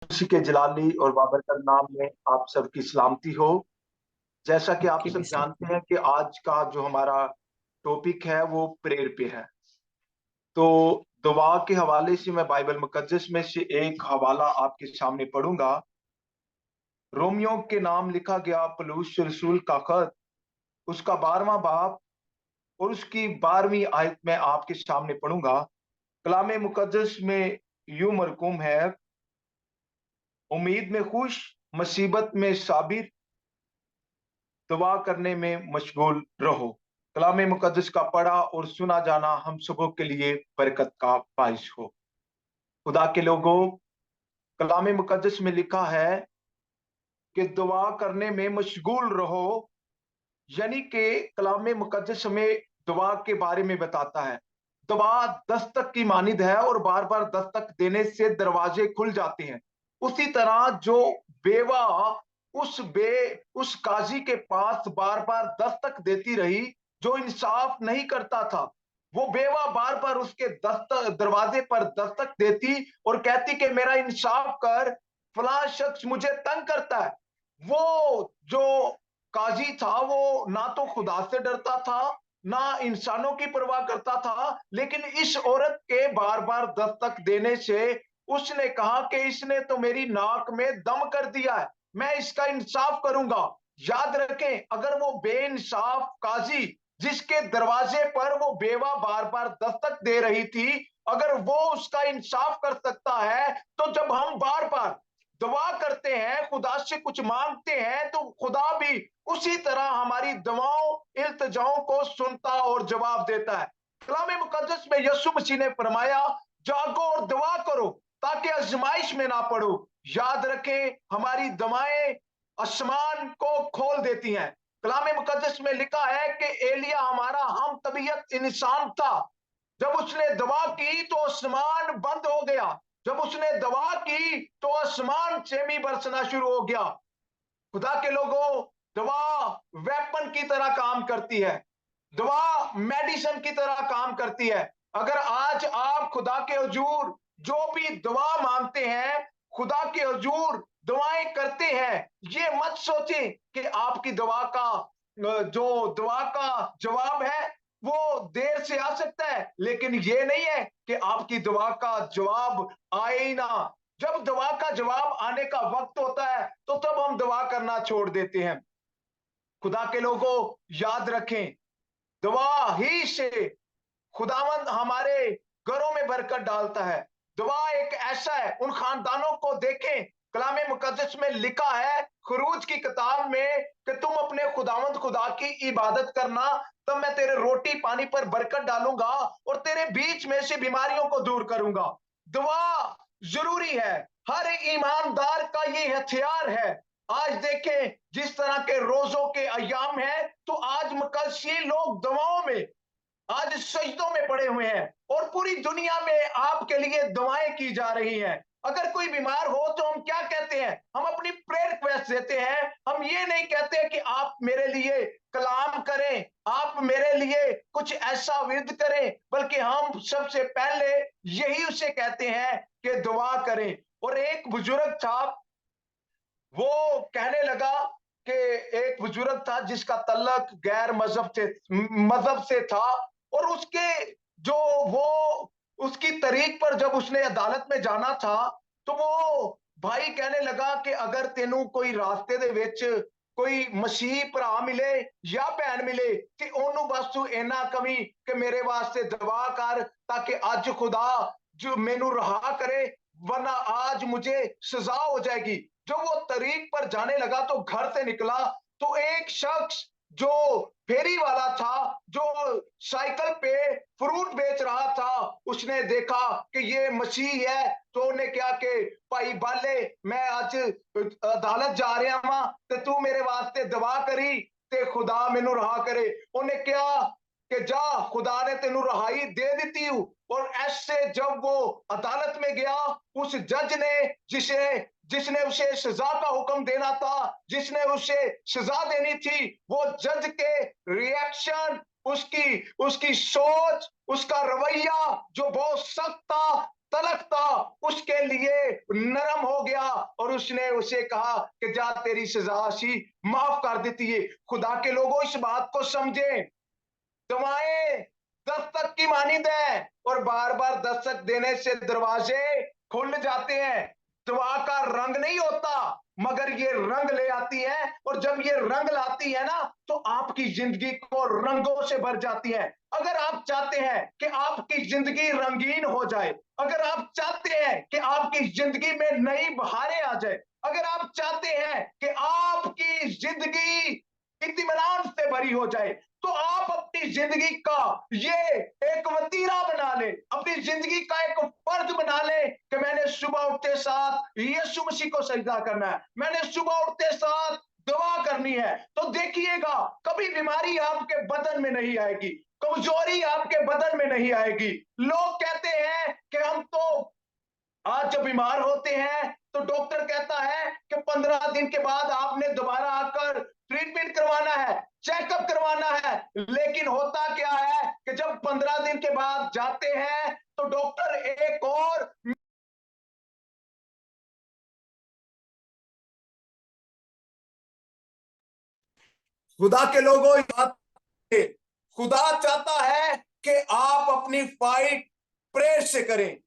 मसीह के जलाली और बाबरकत नाम में आप सबकी सलामती हो। जैसा कि आप आपकी भी सब सलामती। जानते हैं कि आज का जो हमारा टॉपिक है वो प्रेयर पे है। तो दुआ के हवाले से मैं बाइबल मुकद्दस में से एक हवाला आपके सामने पढ़ूंगा। रोमियो के नाम लिखा गया पौलुस रसूल का खत, उसका 12वां बाब और उसकी 12वीं आयत में आपके सामने पढ़ूंगा। कलामे मुकद्दस में यूं मरकूम है, उम्मीद में खुश, मुसीबत में साबिर, दुआ करने में मशगूल रहो। कलाम मुकद्दस का पढ़ा और सुना जाना हम सबों के लिए बरकत का बाइस हो। खुदा के लोगों, कलाम मुकद्दस में लिखा है कि दुआ करने में मशगूल रहो, यानी कि कलाम मुकद्दस हमें दुआ के बारे में बताता है। दुआ दस्तक की मानिद है और बार बार दस्तक देने से दरवाजे खुल जाते हैं। उसी तरह जो बेवा उस काजी के पास बार बार दस्तक देती रही जो इंसाफ नहीं करता था, वो बेवा बार बार उसके दस्तक दरवाजे पर दस्तक देती और कहती कि मेरा इंसाफ कर, फलां शख्स मुझे तंग करता है। वो जो काजी था वो ना तो खुदा से डरता था, ना इंसानों की परवाह करता था, लेकिन इस औरत के बार बार दस्तक देने से उसने कहा कि इसने तो मेरी नाक में दम कर दिया है, मैं इसका इंसाफ करूंगा। याद रखें, अगर वो बेइंसाफ काजी जिसके दरवाजे पर वो बेवा बार बार दस्तक दे रही थी, अगर वो उसका इंसाफ कर सकता है, तो जब हम बार बार दुआ करते हैं, खुदा से कुछ मांगते हैं, तो खुदा भी उसी तरह हमारी दुआओं, इल्तिजाओं को सुनता और जवाब देता है। कलाम मुकद्दस में यीशु मसीह ने फरमाया, जागो और दुआ करो ताकि आजमाइश में ना पड़ो। याद रखें, हमारी दुआएं आसमान को खोल देती हैं। कलाम मुकद्दस में लिखा है कि एलिया हमारा हम तबीयत इंसान था, जब उसने दुआ की तो आसमान बंद हो गया, जब उसने दुआ की तो आसमान से भी बरसना शुरू हो गया। खुदा के लोगों, दुआ वेपन की तरह काम करती है, दुआ मेडिसिन की तरह काम करती है। अगर आज आप खुदा के हुजूर जो भी दुआ मांगते हैं, खुदा के हुजूर दुआएं करते हैं, ये मत सोचें कि आपकी दुआ का जो दुआ का जवाब है वो देर से आ सकता है, लेकिन ये नहीं है कि आपकी दुआ का जवाब आए ही ना। जब दुआ का जवाब आने का वक्त होता है तो तब हम दुआ करना छोड़ देते हैं। खुदा के लोगों, याद रखें, दुआ ही से खुदावंद हमारे घरों में बरकत डालता है। दुआ एक ऐसा है, उन खानदानों को देखें, कलाम मुकद्दस में लिखा है खरूज की किताब में कि तुम अपने खुदावंद खुदा की इबादत करना, तब मैं तेरे रोटी पानी पर बरकत डालूंगा और तेरे बीच में से बीमारियों को दूर करूंगा। दुआ जरूरी है, हर ईमानदार का ये हथियार है। आज देखें, जिस तरह के रोजों के अयाम है, तो आज मुकल्सी लोग दुआओं में, आज सजदों में पड़े हुए हैं और पूरी दुनिया में आपके लिए दुआएं की जा रही हैं। अगर कोई बीमार हो तो हम क्या कहते हैं? हम अपनी प्रेयर रिक्वेस्ट देते हैं। हम ये नहीं कहते कि आप मेरे लिए कलाम करें, आप मेरे लिए कुछ ऐसा विद करें, बल्कि हम सबसे पहले यही उसे कहते हैं कि दुआ करें। और एक बुजुर्ग था, वो कहने लगा कि एक बुजुर्ग था जिसका तल्लक गैर मजहब से था, और उसके जो वो उसकी तरीक पर जब उसने अदालत में जाना था, तो वो भाई कहने लगा कि अगर तेनू कोई रास्ते दे विच कोई मसीह भरा मिले या भैन मिले ते ओनू बस तू इना कवी कि मेरे वास्ते दुआ कर ताकि अज खुदा जो मेनू रहा करे, वरना आज मुझे सजा हो जाएगी। जब वो तरीक पर जाने लगा तो घर से निकला, तो एक शख्स जो फेरी वाला था, जो साइकिल पे फ्रूट बेच रहा था, उसने देखा कि ये मसीह है, तो उन्हें क्या कि भाई बाले, मैं आज अदालत जा रहा वा ते तू मेरे वास्ते दुआ करी ते खुदा मेनू रहा करे। उन्हें क्या कि जा, खुदा ने तेनू रहाई दे दी हूं। और ऐसे जब वो अदालत में गया, उस जज ने जिसे जिसने उसे सजा का हुक्म देना था, जिसने उसे सजा देनी थी, वो जज के रिएक्शन, उसकी उसकी सोच, उसका रवैया जो बहुत सख्त था, तलक था उसके लिए नरम हो गया और उसने उसे कहा कि जा तेरी सजा सी माफ कर देती है। खुदा के लोगों इस बात को समझें, दवाएं दस्तक की मानिंद है और बार बार दस्तक देने से दरवाजे खुल जाते हैं। दवा का रंग नहीं होता मगर ये रंग ले आती है, और जब ये रंग लाती है ना तो आपकी जिंदगी को रंगों से भर जाती है। अगर आप चाहते हैं कि आपकी जिंदगी रंगीन हो जाए, अगर आप चाहते हैं कि आपकी जिंदगी में नई बहारें आ जाए, अगर आप चाहते हैं कि आपकी जिंदगी इत्मीनान से भरी हो जाए, तो आप अपनी जिंदगी का ये एक वतीरा बना ले, अपनी जिंदगी का एक फर्ज बना ले कि मैंने सुबह उठते साथ यीशु मसीह को सजदा करना है, मैंने सुबह उठते साथ दुआ करनी है। तो देखिएगा कभी बीमारी आपके बदन में नहीं आएगी, कमजोरी आपके बदन में नहीं आएगी। लोग कहते हैं कि हम तो आज जब बीमार होते हैं तो डॉक्टर कहता है कि 15 दिन के बाद आपने दोबारा आकर ट्रीटमेंट करवाना है, चेकअप करवाना है। लेकिन होता क्या है कि जब 15 दिन के बाद जाते हैं तो डॉक्टर एक और खुदा के लोगों खुदा चाहता है कि आप अपनी फाइट प्रेयर से करें।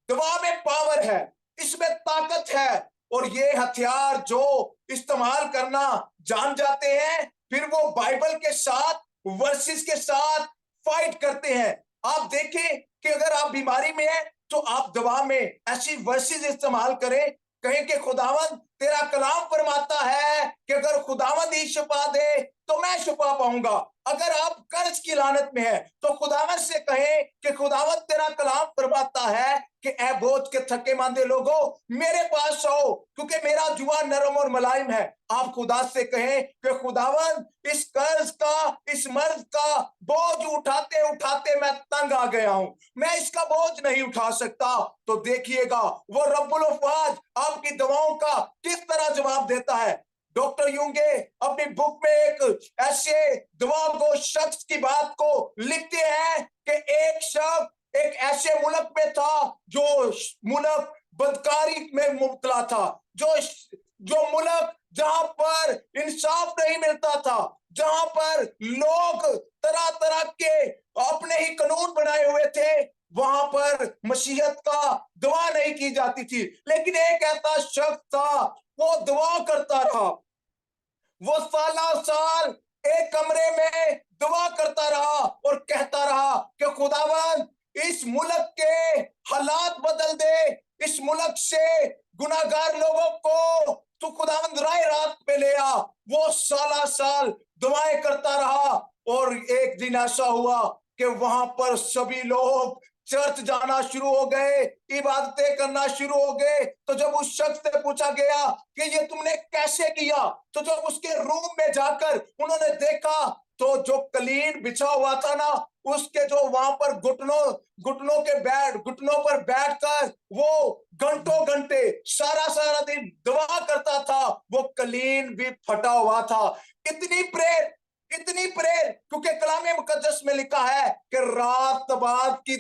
दुआ में पावर है, इसमें ताकत है, और ये हथियार जो इस्तेमाल करना जान जाते हैं फिर वो बाइबल के साथ वर्सेस के साथ फाइट करते हैं। आप देखें कि अगर आप बीमारी में हैं तो आप दवा में ऐसी वर्सेस इस्तेमाल करें, कहें कि खुदावंद तेरा कलाम फरमाता है कि अगर खुदावंद ही शिफा दे तो मैं शिफा पाऊंगा। अगर आप कर्ज की लानत में है तो खुदावंद से कहें कि खुदावंद तेरा कलाम फरमाता है कि ए बोझ के थके मांदे लोगों मेरे पास आओ क्योंकि मेरा जुआ नरम और मुलायम है। आप खुदा से कहें कि खुदावंद इस कर्ज का, इस मर्ज का बोझ उठाते उठाते मैं तंग आ गया हूं, मैं इसका बोझ नहीं उठा सकता। तो देखिएगा वो रब्बुल अफ़वाज आपकी दवाओं का किस तरह जवाब देता है। डॉक्टर यूंगे अपनी बुक में एक ऐसे दवा को शख्स की बात को लिखते हैं कि एक शख्स एक ऐसे मुल्क में था जो मुल्क बदकारी में मुब्तला था, जो मुल्क जहां पर इंसाफ नहीं मिलता था, जहां पर लोग तरह तरह के अपने ही कानून बनाए हुए थे, वहां पर मसीहत का दुआ नहीं की जाती थी। लेकिन एक ऐसा शख्स था वो दुआ करता रहा, वो साला साल एक कमरे में दुआ करता रहा और कहता रहा कि खुदावन इस मुल्क के हालात बदल दे, इस मुल्क से गुनाहगार लोगों को तू खुदावंद राय रात पे ले आ। वो साला साल दुआएं करता रहा और एक दिन ऐसा हुआ कि वहां पर सभी लोग चर्च जाना शुरू हो गए, इबादतें करना शुरू हो गए। तो जब उस शख्स से पूछा गया कि ये तुमने कैसे किया, तो जब उसके रूम में जाकर उन्होंने देखा तो जो कलीन बिछा हुआ था ना, उसके जो वहां पर घुटनों पर बैठकर वो घंटों घंटे सारा सारा दिन दुआ करता था, वो कलीन भी फटा हुआ था। इतनी प्रेर क्योंकि कलाम मुकद्दस में लिखा है कि रात बाद की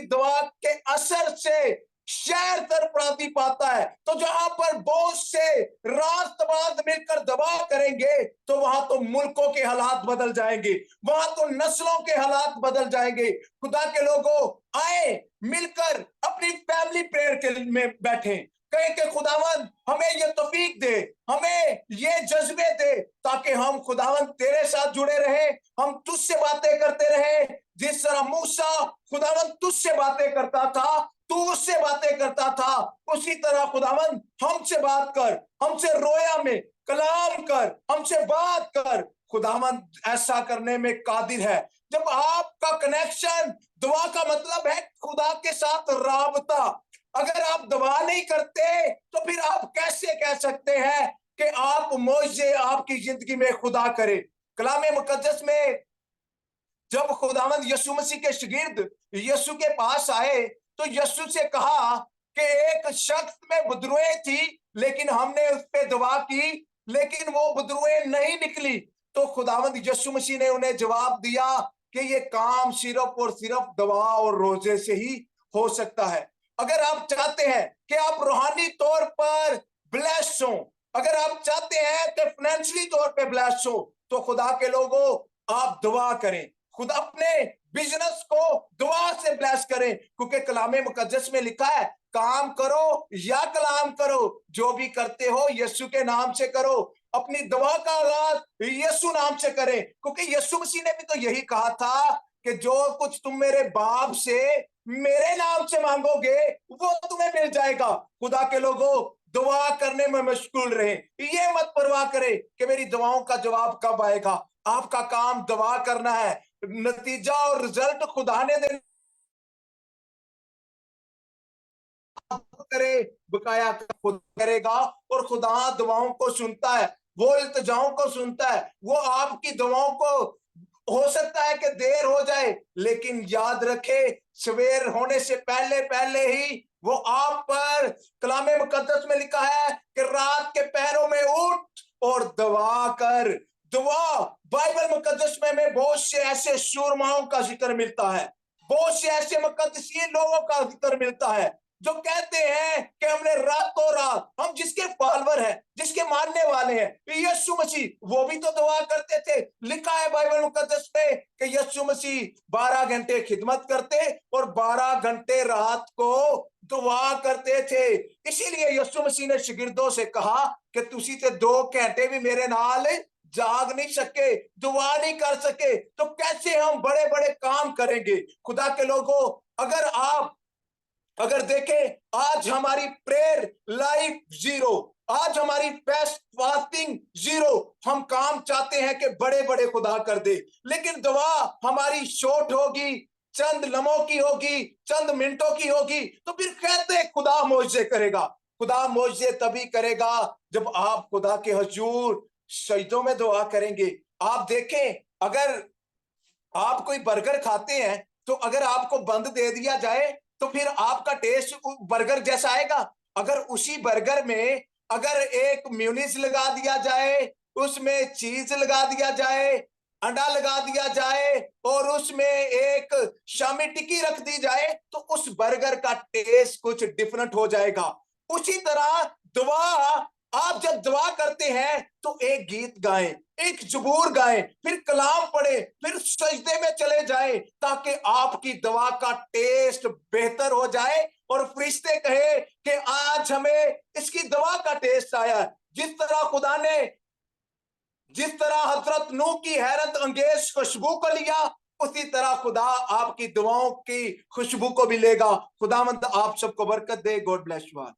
दुआ के असर से शहर तरफराती पाता है। तो जहां पर बहुत से रात बाद मिलकर दुआ करेंगे तो वहां तो मुल्कों के हालात बदल जाएंगे, वहां तो नस्लों के हालात बदल जाएंगे। खुदा के लोगों आए मिलकर अपनी फैमिली प्रेयर के में बैठे, कहे कि खुदावंद हमें ये तौफीक दे, हमें ये जज्बे दे ताकि हम खुदावंद तेरे साथ जुड़े रहे, हम तुझसे बातें करते रहे। जिस तरह मूसा खुदावंद तुझसे बातें करता था, तू उससे बातें करता था, उसी तरह खुदावंद हमसे बात कर, हमसे रोया में कलाम कर, हमसे बात कर। खुदावंद ऐसा करने में कादिर है। जब आपका कनेक्शन, दुआ का मतलब है खुदा के साथ राबता, अगर आप दुआ नहीं करते तो फिर आप कैसे कह सकते हैं कि आप मौजे आपकी जिंदगी में खुदा करे। कलाम मुकद्दस में जब खुदावंद यीशु मसीह के शागिर्द यीशु के पास आए तो यीशु से कहा कि एक शख्स में बदरुएं थी लेकिन हमने उस पर दुआ की लेकिन वो बदरुएं नहीं निकली। तो खुदावंद यीशु मसीह ने उन्हें जवाब दिया कि ये काम सिर्फ और सिर्फ दवा और रोजे से ही हो सकता है। अगर आप चाहते हैं कि आप रूहानी तौर पर ब्लेस्ड हो, अगर आप चाहते हैं कि फाइनेंशियली तौर पे ब्लेस्ड हो, तो खुदा के लोगों आप दुआ करें। खुद अपने बिजनेस को दुआ से ब्लेस करें, क्योंकि कलामे मुकद्दस में लिखा है, काम करो या कलाम करो, जो भी करते हो यीशु के नाम से करो। अपनी दुआ का आगाज यीशु नाम से करें, क्योंकि यीशु मसीह ने भी तो यही कहा था कि जो कुछ तुम मेरे बाप से मेरे नाम से मांगोगे वो तुम्हें मिल जाएगा। खुदा के लोगों दुआ करने में मशगूल रहे, ये मत परवाह करें कि मेरी दुआओं का जवाब कब आएगा। आपका काम दुआ करना है, नतीजा और रिजल्ट खुदा ने देना करे, बकाया खुद करेगा। और खुदा दुआओं को सुनता है, वो इल्तिजाओं को सुनता है, वो आपकी दुआओं को हो सकता है कि देर हो जाए, लेकिन याद रखे सवेर होने से पहले पहले ही वो आप पर, कलामे मुकद्दस में लिखा है कि रात के पहरों में उठ और दुआ कर। दुआ बाइबल मुकद्दस में बहुत से ऐसे सूरमाओं का जिक्र मिलता है, बहुत से ऐसे मुकद्दसीन लोगों का जिक्र मिलता है जो कहते हैं कि हमने रातों रात, हम जिसके फॉलोअर हैं, जिसके मानने वाले हैं यीशु मसीह, वो भी तो दुआ करते थे। लिखा है बाइबल मुकद्दस में कि यीशु मसीह 12 घंटे खिदमत करते और 12 घंटे रात को दुआ करते थे। इसीलिए यीशु मसीह ने शागिर्दों से कहा कि तुसी ते 2 घंटे भी मेरे नाल जाग नहीं सके, दुआ नहीं कर सके, तो कैसे हम बड़े बड़े काम करेंगे। खुदा के लोगों, अगर देखें आज हमारी प्रेयर लाइफ जीरो, आज हमारी बेस्ट फास्टिंग जीरो। हम काम चाहते हैं कि बड़े बड़े खुदा कर दे, लेकिन दुआ हमारी शॉर्ट होगी, चंद लम्हों की होगी, चंद मिनटों की होगी। तो फिर कहते खुदा मोजे करेगा। खुदा मोजे तभी करेगा जब आप खुदा के हुजूर सजदों में दुआ करेंगे। आप देखें, अगर आप कोई बर्गर खाते हैं तो अगर आपको बंद दे दिया जाए तो फिर आपका टेस्ट बर्गर जैसा आएगा। अगर उसी बर्गर में अगर एक मेयोनीज लगा दिया जाए, उसमें चीज लगा दिया जाए, अंडा लगा दिया जाए और उसमें एक शामी टिक्की रख दी जाए, तो उस बर्गर का टेस्ट कुछ डिफरेंट हो जाएगा। उसी तरह दुआ, आप जब दुआ करते हैं तो एक गीत गाएं, एक ज़बूर गाएं, फिर कलाम पढ़े, फिर सजदे में चले जाएं, ताकि आपकी दुआ का टेस्ट बेहतर हो जाए और फरिश्ते कहे कि आज हमें इसकी दुआ का टेस्ट आया। जिस तरह हजरत नूह की हैरत अंगेज खुशबू को लिया, उसी तरह खुदा आपकी दुआओं की खुशबू को भी लेगा। खुदावंद आप सबको बरकत दे। God bless you all.